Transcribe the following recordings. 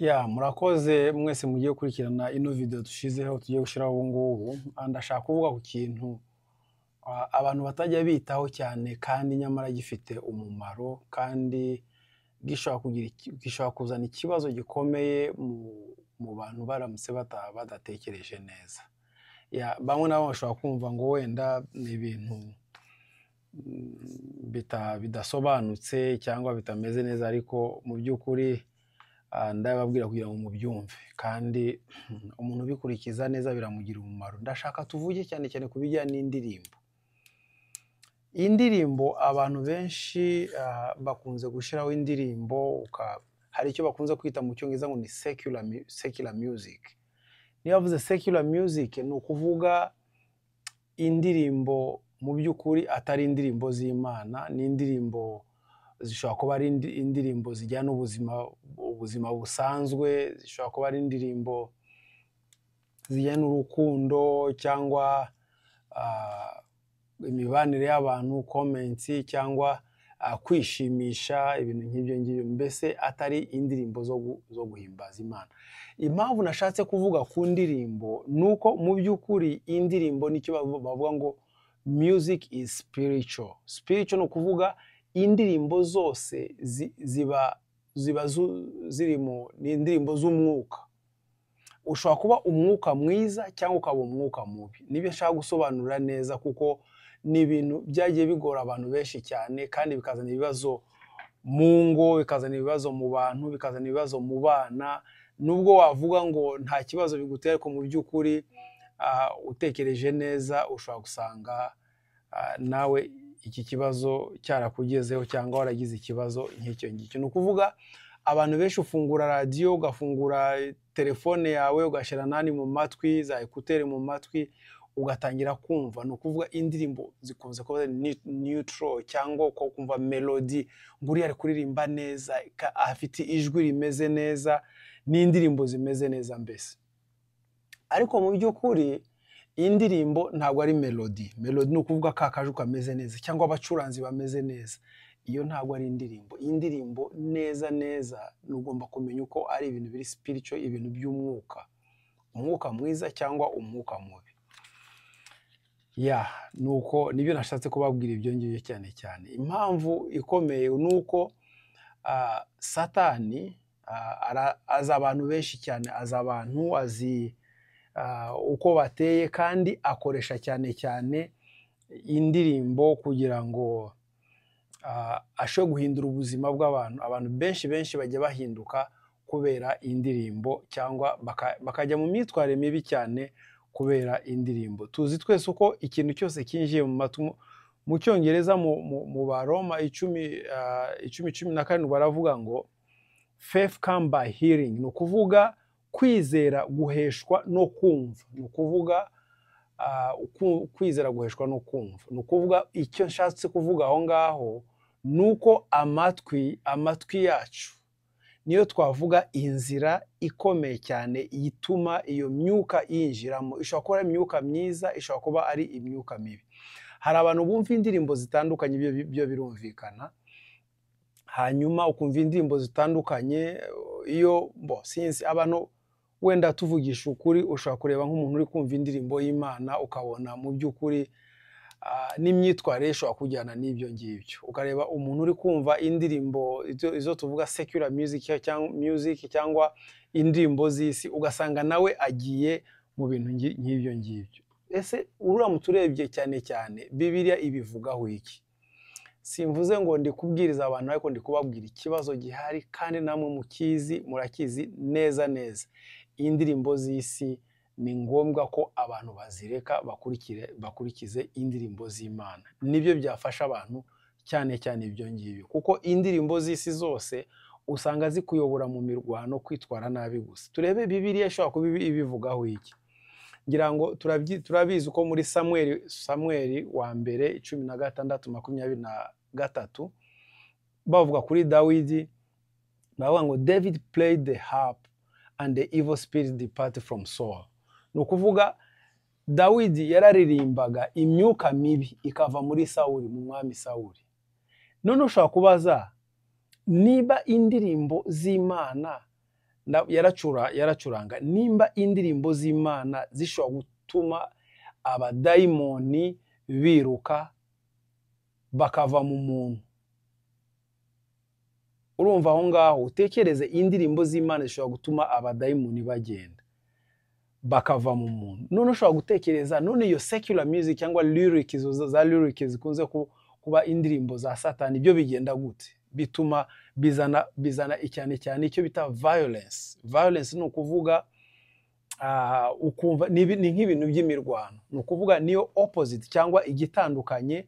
Murakoze mwese mugiye gukurikirana ino video dushizeho tugiye gushiraho ubu ngubu. Ndashaka kuvuga ku kintu abantu batajya bitaho cyane kandi nyamara gifite umumaro kandi gishobora kuzana ikibazo gikomeye mu bantu baramutse badatekereje neza. Bamwe nabo bashobora kumva ngo wenda ni ibintu bidasobanutse cyangwa bitameze neza, ariko mu by'ukuri ndababwira kugira ngo mubyumve kandi umuntu ubikurikiza neza biramugira umumaro. Ndashaka tuvuge cyane cyane ku bijyanye n'indirimbo. Indirimbo abantu benshi bakunze gushiraho indirimbo, hari icyo bakunze kwita mu cyongereza ngo ni secular music. Niyo bavuze secular music ni ukuvuga indirimbo mu by'ukuri atari indirimbo z'Imana, ni indirimbo zishobora kuba ari indirimbo zijyana ubuzima busanzwe, zishobora kuba ari indirimbo zijyana urukundo cyangwa imibanire y'abantu, comments cyangwa kwishimisha, ibintu nk'ibyo ngibyo, mbese atari indirimbo zo guhimbaza Imana. Impamvu nashatse kuvuga ku ndirimbo nuko mu by'ukuri indirimbo nicyo bavuga ngo music is spiritual. Spiritual no kuvuga indirimbo zose ziba zirimo ni indirimbo z'umwuka. Ushobora kuba umwuka mwiza cyangwa ukaba umwuka mubi. Nibyo nshaka gusobanura neza kuko ni ibintu byagiye bigora abantu benshi cyane kandi bikazana ibibazo mu ngo, bikazana ibibazo mu bantu, bikazana ibibazo mu bana. Nubwo wavuga ngo nta kibazo bigutera, ko mu by'ukuri utekereje neza ushobora gusanga nawe iki kibazo cyarakugezeho cyangwa waragize ikibazo nk'icyo ngicyo. Ni ukuvuga abantu benshi ufungura radio, ugafungura telefone yawe, ugashyira nani mu matwi, za ekuteri mu matwi, ugatangira kumva. Ni ukuvuga indirimbo zikunze kuba neutral cyangwa uko kumva melody, nguri ari kuririmba neza, afite ijwi rimeze neza, n'indirimbo zimeze neza mbese. Ariko mu by'ukuri indirimbo ntabwo ari melody. Melody ni ukuvuga kakaju kameze neza cyangwa abacuranzi bameze neza. Iyo ntabwo ari indirimbo. Indirimbo neza nugomba kumenya uko ari ibintu biri spiritual, ibintu by'umwuka, umwuka mwiza cyangwa umwuka mubi. Nuko nibyo nashatse kubabwira ibyo ngibyo cyane cyane. Impamvu ikomeye nuko Satani aza abantu benshi cyane, aza abantu azi uko bateye kandi akoresha cyane cyane indirimbo kugira ngo ashobore guhindura ubuzima bw'abantu. Abantu benshi bajya bahinduka kubera indirimbo cyangwa bakajya mu myitwarire mibi cyane kubera indirimbo. Tuzi twese uko ikintu cyose kinjiye mu cyongereza mu Baroma 10:17 baravuga ngo faith come by hearing. Ni ukuvuga kwizera guheshwa no kumva. Ni ukuvuga kwizera guheshwa no kumva. Ni ukuvuga icyo nshatse kuvuga aho ngaho nuko amatwi yacu niyo twavuga inzira ikomeye cyane yituma iyo myuka yinjiramo. Ishobora kuba ari imyuka myiza, ishobora kuba ari imyuka mibi. Hari abantu bumva indirimbo zitandukanye, byo birumvikana, hanyuma ukumva indirimbo zitandukanye. Iyo sinzi abantu wenda tuvugisha ukuri, ushobora kureba nk'umuntu uri kumva indirimbo y'Imana ukabona mu by'ukuri n'imyitwarire ishobora kujyana n'ibyo ngibyo. Ukareba umuntu uri kumva indirimbo izo tuvuga secular music cyangwa indirimbo z'isi, ugasanga nawe agiye mu bintu nk'ibyo ngibyo. Ese uramutse urebye cyane Bibiliya ibivugaho iki? Simvuze ngo ndi kubwiriza abantu, ariko ndi kubabwira ikibazo gihari kandi namwe murakizi neza. Indirimbo z'isi ni ngombwa ko abantu bazireka bakurikize indirimbo z'Imana. Nibyo byafasha abantu cyane ibyo ngibyo, kuko indirimbo z'isi zose usanga zikuyobora mu mirwano, kwitwara nabi gusa. Turebe Bibiliya ishobora kuba ibivugaho iki. Ngira ngo turabizi uko muri Samuel wa mbere 16:23 bavuga kuri Dawidi, bavuga ngo David played the harp and the evil spirit departed from Saul. Ni ukuvuga Dawidi yararirimbaga imyuka mibi ikava muri Sawuli, mu mwami Sawuli. None ushobora kubaza niba indirimbo z'Imana yaracuranga nimba indirimbo z'Imana zishobora gutuma abadayimoni biruka bakava mu muntu. Urumva aho ngaho utekereze indirimbo z'Imana zishobora gutuma abadayimoni bagenda bakava mu muntu. None ushobora gutekereza none iyo secular music cyangwa lyrics za lyrics zikunze kuba indirimbo za Satani ibyo bigenda gute? Bituma bizana icyane cyane icyo bita violence. Violence ni ukuvuga ukumva ni nk'ibintu by'imirwano. Ni ukuvuga niyo opposite cyangwa igitandukanye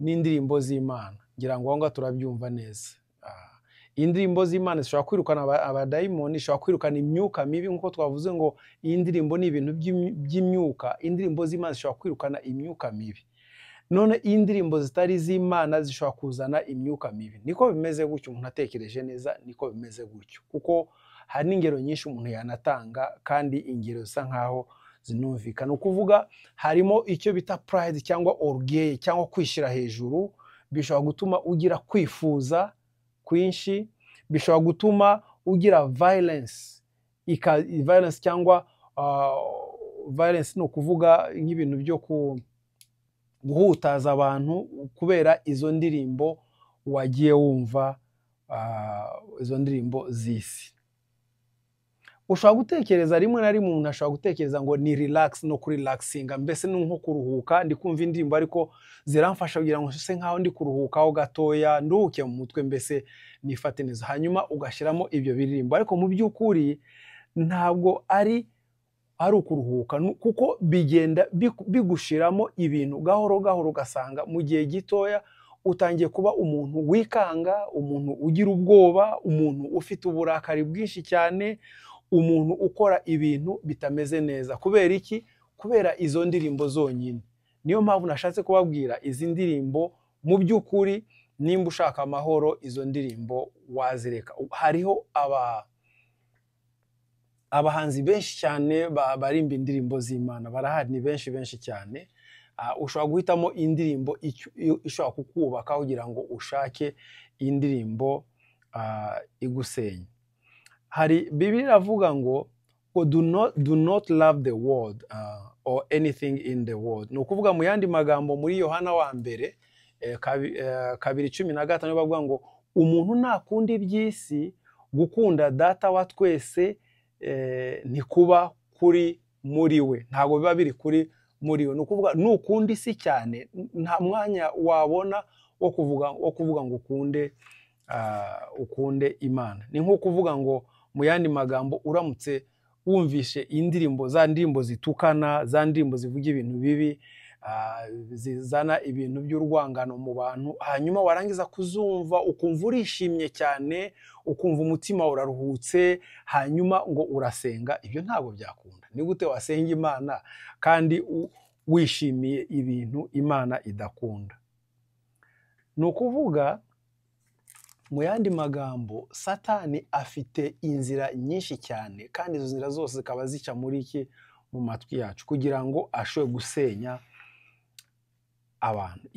n'indirimbo z'Imana. Ngira ngo aho turabyumva neza. Indirimbo z'Imana zishobora kwirukana abadayimoni, zishobora kwirukana imyuka mibi nkuko twavuze ngo iyi ndirimbo ni ibintu by'imyuka. Indirimbo z'Imana zishobora kwirukana imyuka mibi. None indirimbo zitari z'Imana zishobora kuzana imyuka mibi. Niko bimeze gutyo, umuntu atekereje neza niko bimeze gutyo, kuko hari n'ingero nyinshi umuntu yanatanga kandi ingero zisa nkaho zinumvikana. Ukuvuga harimo icyo bita pride cyangwa orgueil cyangwa kwishira hejuru, bishobora gutuma ugira kwifuza kwinshi, bishobora gutuma ugira violence. Violence cyangwa violence ni ukuvuga nk'ibintu byo guhutaza abantu kubera izo ndirimbo wagiye wumva, izo ndirimbo z'isi. Ushobora gutekereza rimwe na rimwe umuntu ashobora gutekereza ngo ni relax no kurelaxinga, mbese ni nko kuruhuka, ndi kumva indirimbo ariko ziramfasha kugira ngo se nkaho ndi kuruhukaho gatoya, nduhuke mu mutwe, mbese nifate neza. Hanyuma ugashyiramo ibyo biririmbo, ariko mu by'ukuri ntabwo ari ukuruhuka, kuko bigenda bigushiramo ibintu gahoro gahoro, ugasanga mu gihe gitoya utangiye kuba umuntu wikanga, umuntu ugira ubwoba, umuntu ufite uburakari bwinshi cyane, umuntu ukora ibintu bitameze neza. Kubera iki? Kubera izo ndirimbo zonyine. Niyo mpamvu nashatse kubabwira izi ndirimbo mu by'ukuri nimba ushaka amahoro izo ndirimbo wazireka. Hariho abahanzi benshi cyane barimba indirimbo z'Imana, barahari, ni benshi cyane. Ushobora guhitamo indirimbo ishobora kukubaka kugira ngo ushake indirimbo igusenya. Hari Bibiliya iravuga ngo do not love the world or anything in the world. Ni ukuvuga mu yandi magambo muri Yohana wa mbere 2:15 bavuga ngo umuntu ntakunda iby'isi, gukunda Data wa twese ntikuba kuri muri we, ntabwo biba biri kuri muri we. Ni ukuvuga nukunda isi cyane nta mwanya wabona wo kuvuga ngo ukunde Imana. Ni nko kuvuga ngo mu yandi magambo uramutse wumvishe indirimbo, za ndirimbo zitukana, za ndirimbo zivuga ibintu bibi, zizana ibintu by'urwangano mu bantu, hanyuma warangiza kuzumva ukumva urishimye cyane, ukumva umutima uraruhutse, hanyuma ngo urasenga, ibyo ntabwo byakunda. Ni gute wasenga Imana kandi wishimiye ibintu Imana idakunda? Ni ukuvuga mu yandi magambo Satani afite inzira nyinshi cyane, kandi izo nzira zose zikaba zica muri iki mu matwi yacu kugira ngo ashobore gusenya abantu.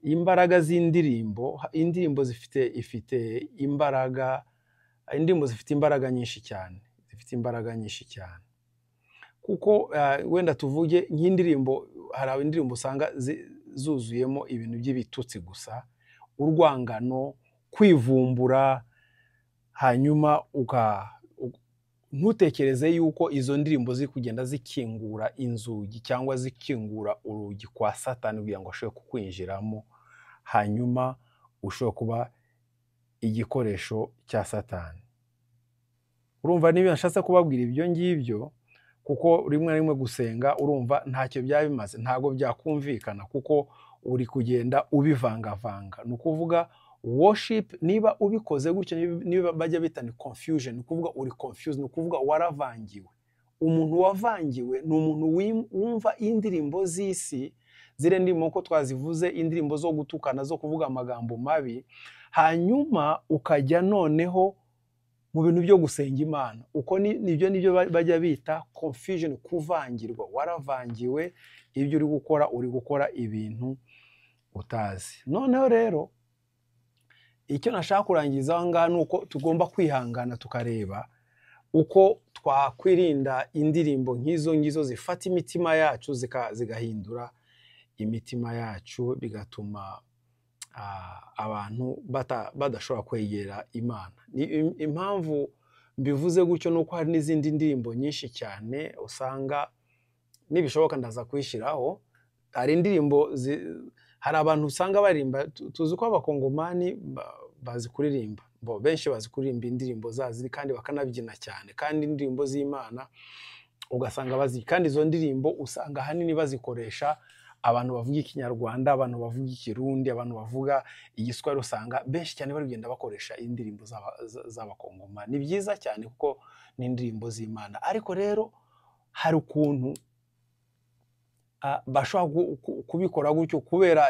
Imbaraga z'indirimbo, indirimbo zifite imbaraga, indirimbo zifite imbaraga nyinshi cyane, kuko wenda tuvuge nk'indirimbo, hari indirimbo usanga zuzuyemo ibintu by'ibitutsi gusa, urwangano, kwivumbura, hanyuma ntutekereze yuko izo ndirimbo ziri kugenda zikingura inzugi cyangwa zikingura urugi kwa Satani kugira ngo ashobore kukwinjiramo, hanyuma ushobora kuba igikoresho cya Satani. Urumva niba nashatse kubabwira ibyo ngibyo, kuko rimwe na rimwe gusenga urumva ntacyo byaba bimaze, ntago byakumvikana, kuko uri kugenda ubivangavanga. Ni ukuvuga worship, niba ubikoze gutyo, niba bajya bita ni confusion, ni ukuvuga uri confused, ni ukuvuga waravangiwe. Umuntu wavangiwe ni umuntu wumva indirimbo z'isi, zire ndimo ko twazivuze, indirimbo zo gutukana, zo kuvuga amagambo mabi, hanyuma ukajya noneho mu bintu byo gusenga Imana. Uko nibyo bajya bita confusion, kuvangirwa. Waravangiwe, ibyo uri gukora ibintu utazi. Noneho rero icyo nashaka kurangiza aho ngaho ni uko tugomba kwihangana tukareba uko twakwirinda indirimbo nk'izo ngizo zifata imitima yacu zigahindura imitima yacu, bigatuma abantu badashobora kwegera Imana. Impamvu mbivuze gutyo nuko hari n'izindi ndirimbo nyinshi cyane usanga nibishoboka ndaza kwishiraho. Hari indirimbo hari abantu usanga barimba, tuzi ko abakongomani bazi kuririmba, benshi bazi kuririmba indirimbo zazi kandi bakanabyina cyane, kandi indirimbo z'Imana ugasanga bazi, kandi izo ndirimbo usanga hanini bazikoresha abantu bavuga ikinyarwanda, abantu bavuga ikirundi, abantu bavuga igiswahili, usanga benshi cyane bari kugenda bakoresha indirimbo z'abakongoma. Ni byiza cyane kuko ni indirimbo z'Imana, ariko rero hari ukuntu bashobora kubikora gutyo kubera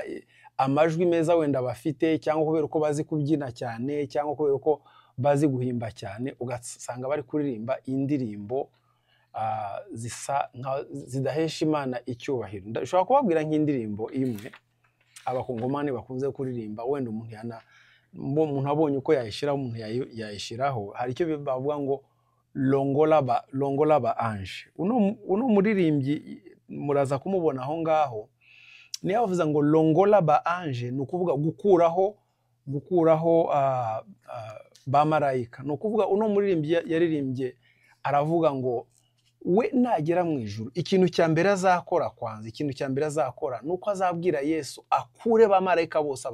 amajwi meza wenda bafite, cyangwa kubera uko bazi kubyina cyane, cyangwa kubera uko bazi guhimba cyane, ugasanga bari kuririmba indirimbo zidahesha Imana icyubahiro. Ndashobora kubabwira nk'indirimbo imwe abakongomani bakunze kuririmba, wenda umuntu abonye uko yayishiraho, umuntu yayishiraho. Hari icyo bavuga ngo longola ba ange. Uno muririmbyi muraza kumubona aho ngaho, niyo bavuze ngo longola ba ange, ni ukuvuga gukuraho ba marayika. Ni ukuvuga uno muririmbyi yaririmbye aravuga ngo we nagera mu ijuru, ikintu cya mbere azakora nuko azabwira Yesu akure ba marayika bose,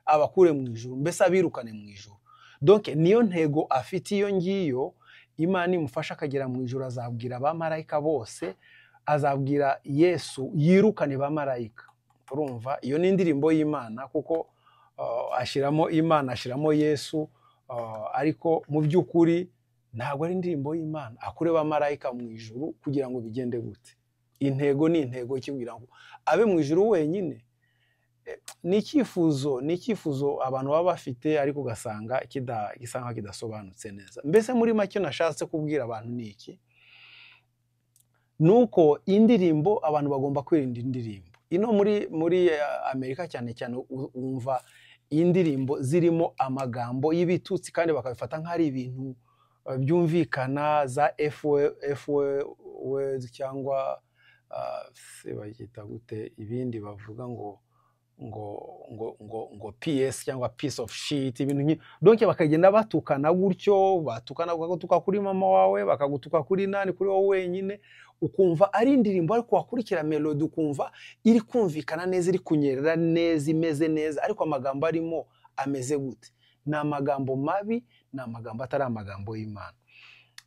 abakure mu ijuru, mbese abirukane mu ijuru. Donc niyo ntego afite iyo ngiyo. Imana imufasha akagera mu ijuru, azabwira ba marayika bose, azabwira Yesu yirukane ba marayika. Urumva, iyo ni indirimbo y'Imana kuko ashiramo Imana, ashiramo Yesu, ariko mu by'ukuri ntabwo ari indirimbo y'Imana. Akure ba marayika mu ijuru kugira ngo bigende gute? Intego ni intego ikibwira ngo abe mu ijuru wenyine. Ni icyifuzo abantu baba bafite, ariko ugasanga gisanga kidasobanutse neza. Mbese muri make nashatse kubwira abantu ni iki? Nuko indirimbo abantu bagomba kwirinda indirimbo. Ino muri Amerika cyane cyane umva indirimbo zirimo amagambo y'ibitutsi, kandi bakabifata nk'ari ibintu byumvikana, za F words cyangwa se bagita gute, ibindi bavuga ngo PS cyangwa piece of shit, ibintu donc bakagenda batukana gutyo, bakagutuka kuri mama wawe, bakagutuka kuri nani, kuri wowe wenyine, ukumva ari indirimbo, ariko wakurikira melody ukumva iri kumvikana neza, iri kunyerera neza, imeze neza, ariko amagambo arimo ameze gute? Ni amagambo mabi, ni amagambo atari amagambo y'Imana.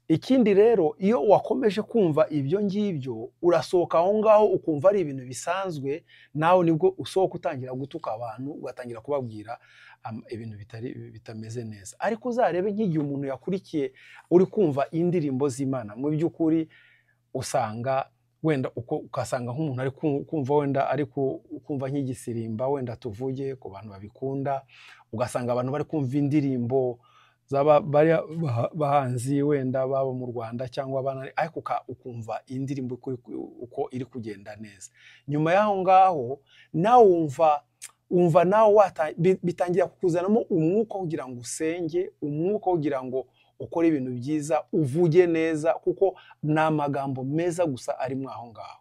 Ikindi rero, iyo wakomeje kumva ibyo ngibyo, urasohoka aho ngaho ukumva ari ibintu bisanzwe, nawe nibwo usohoka utangira gutuka abantu, ugatangira kubabwira ibintu bitameze neza. Ariko uzarebe nk'igihe umuntu yakurikiye uri kumva indirimbo z'Imana, mu by'ukuri usanga wenda ukasanga nk'umuntu ari kumva, wenda ari kumva nk'igisirimba, wenda tuvuge ku bantu babikunda, ugasanga abantu bari kumva indirimbo bahanzi wenda baba mu Rwanda cyangwa abana, ariko ukumva indirimbo uko iri kugenda neza. Nyuma y'aho ngaho nawe wumva nawe bitangira kukuzanamo umwuka kugira ngo usenge, umwuka kugira ngo ukore ibintu byiza, uvuge neza, kuko ni amagambo meza gusa arimo aho ngaho.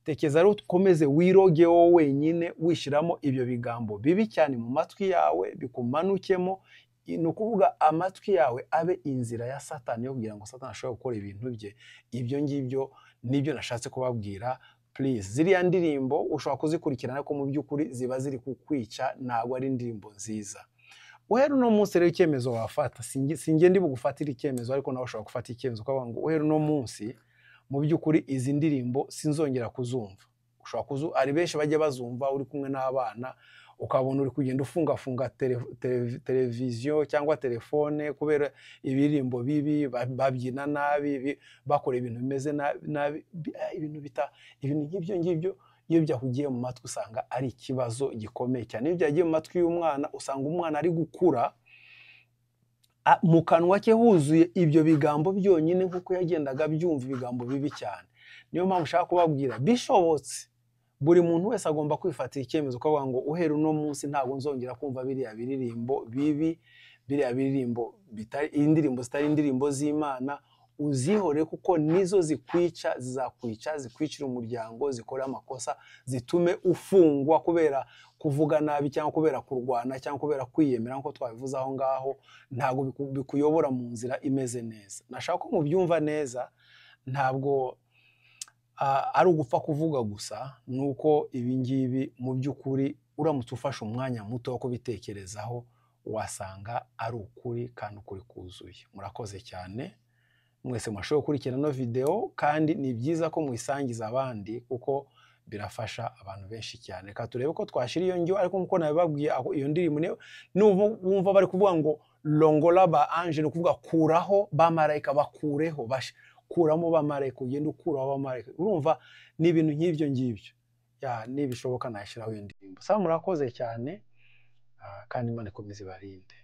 Tekeza rero ukomeze wiroge wowe wenyine, wishyiramo ibyo bigambo bibi cyane mu matwi yawe, bikumanukemo. Ni ukuvuga amatwi yawe abe inzira ya Satani yo kugira ngo Satani ashobore gukora ibintu bye. Ibyo ngibyo nibyo nashatse kubabwira. Please, ziriya ndirimbo ushobora kuzikurikirana, ariko mu by'ukuri ziba ziri kukwica, ntabwo ari indirimbo nziza. Uhera uno munsi rero icyemezo wafata, singe ndi bugufatira icyemezo, ariko nawe ushobora gufata icyemezo ukavuga ngo uhera uno munsi mu by'ukuri izi ndirimbo sinzongera kuzumva. Ari benshi bajya bazumva uri kumwe n'abana, ukabona uri kugenda ufungafunga televiziyo cyangwa telefone kubera ibirimbo bibi, babyina nabi, bakora ibintu bimeze nabi, ibintu nk'ibyo iyo byahugiye mu matwi usanga ari ikibazo gikomeye cyane. Iyo byagiye mu matwi y'umwana, usanga umwana ari gukura mu kanwa ke huzuye ibyo bigambo byonyine, kuko yagendaga byumva ibigambo bibi cyane. Niyo mpamvu ushaka kubabwira, bishobotse buri muntu wese agomba kwifatira icyemezo ko ngo uhera uno munsi ntabwo nzongera kumva biriya biririmbo bibi, biriya biririmbo bitari indirimbo zitari indirimbo z'Imana, uzihore kuko nizo zikwica, zizakwica, zikwicira umuryango, zikora amakosa, zitume ufungwa kubera kuvuga nabi cyangwa kubera kurwana cyangwa kubera kwiyemera nko twabivuze aho ngaho, ntabwo bikuyobora mu nzira imeze neza. Nashaka ko mubyumva neza, ntabwo ari ugupfa kuvuga gusa, nuko ibi ngibi mu by'ukuri uramutse ufashe umwanya muto wo kubitekerezaho wasanga ari ukuri kandi ukuri kuzuye. Murakoze cyane mwese mwashoboye gukurikirana no video, kandi ni byiza ko muyisangiza abandi kuko birafasha abantu benshi cyane. Reka turebe ko twashira iyo njyo, ariko nkuko nabibabwiye iyo ndirimbo wumva bari kuvuga ngo longola ba ange, no kuvuga kuraho ba marayika, bakureho, kuramo ba marayika, ugenda ukuraho ba marayika. Urumva ni ibintu nk'ibyo ngibyo. Nibishoboka nashyiraho iyo ndirimbo. Murakoze cyane kandi Imana ikomeze ibarinde.